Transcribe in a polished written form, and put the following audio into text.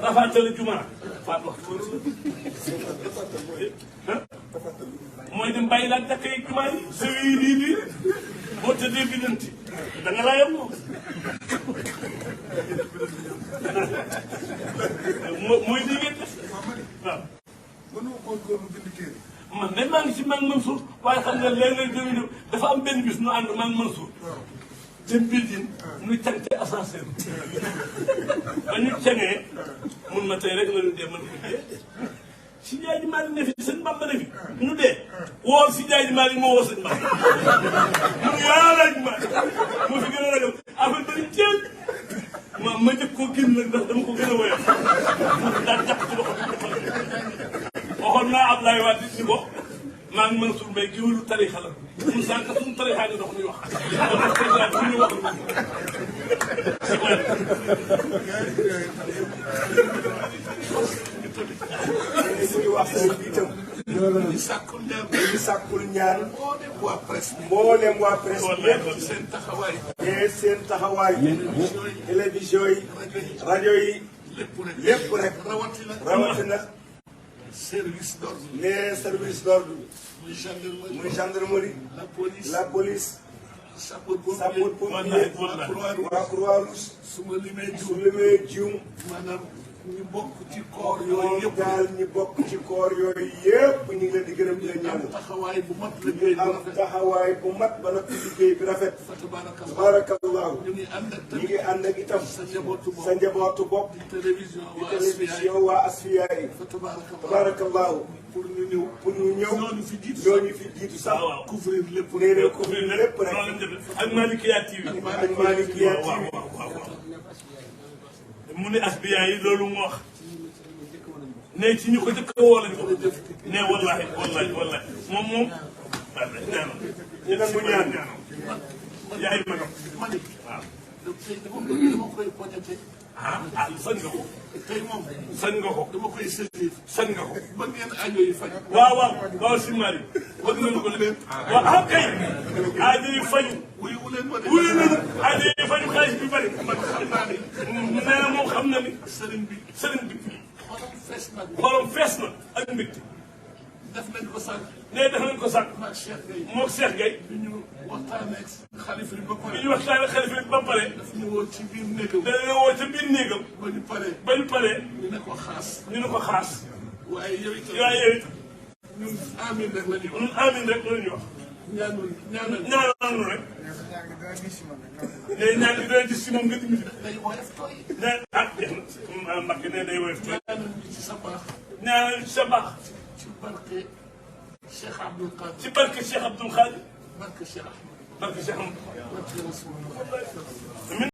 rafaatal jumaa faat waxtu mooy dem bàyyi laa jàkka yi jumaa yi sa wii lii boo tëddee bi danti da nga laa yem moom mooy lii ngeen def waaw man de maa ngi si man Mansour waaye xam nga léeg-léeg dafa am benn bis nu ànd man Mansour dem building nuy tànte ascenseur ba ñu cengee mun ma tey rek la ñu dee man ko dee si jaay ji maa ne fi sëñ Bamba ne fi nu dee wool si jaay ji maa moo woo sëñ Bamba mun yaa laaj ma moo fi gën a ragal affaire bari teel ma jëkk koo génn nag ndax dama ko gën a woyof daal jàpp ci loxo bi waxoon naa Ablaye Wade ni ko maa ngi Mansour Mbaye giwélu tarixa la mun sànq suñu tarixaa ni dox ñuy wax ñu wax ñu sàkkul ñaan mboolem waa presse yëpp seen taxawaay télévision yi rajo yi lépp rek rawatina service d'ordre les services d'ordre muy gendarmerie la police sapeurs-pompiers waa Croix-Rouge su limee juum maanaam ñu bokk ci koor yooyu yëpp daal ñu bokk ci koor yooyu yëpp ñu ngi leen di gërëm di leen ñaanal taxawaay bu mat liggéey am taxawaay bu mat ba noppi liggéey bi rafet tabarakallahu ñu ngi ànd ak itam sa njabootu bopp di télévision waa Asfiya yi tabarakallahu pour ñu ñëw ñooñu fi jiitu sax couvrir lépp nee na couvrir lépp rek ak Malikia TV mu ne Asfiya yi loolu mu wax ne ci ñu ko jëkk a woo lañ ko ne wallahi moom ñu nag mu ñaan yaay magam waaw dama koy poñete sañ nga ko tey moom sañ nga ko dama koy sañ nga ko ba ngeen aajo yi faj waaw si mari bëgg nañu ko leen waaw kay aajo yi faju wuyu nañu aajo yi faju xaalis bi bari man xam naa ni nee na moom xam na ni sëriñ bi xolam fees na ak mbégte def nañ ko sànq moog Cheikh Gueye bi ñu waxtaanee xalifa bi ba pare daf ñu woo ci biir néegam ba ñu paree ñu ne ko xaas waaye yow itam ñun amiin rek la ñuy wax ñaanal rek day ñaan gi doy gis si moom nga dimbali day woyof tooy jeex na Mbacke ne day woyof tooy ñaanal ci sa baax ci barke Cheikh Abdoul Khadir barke Cheikh Ahmed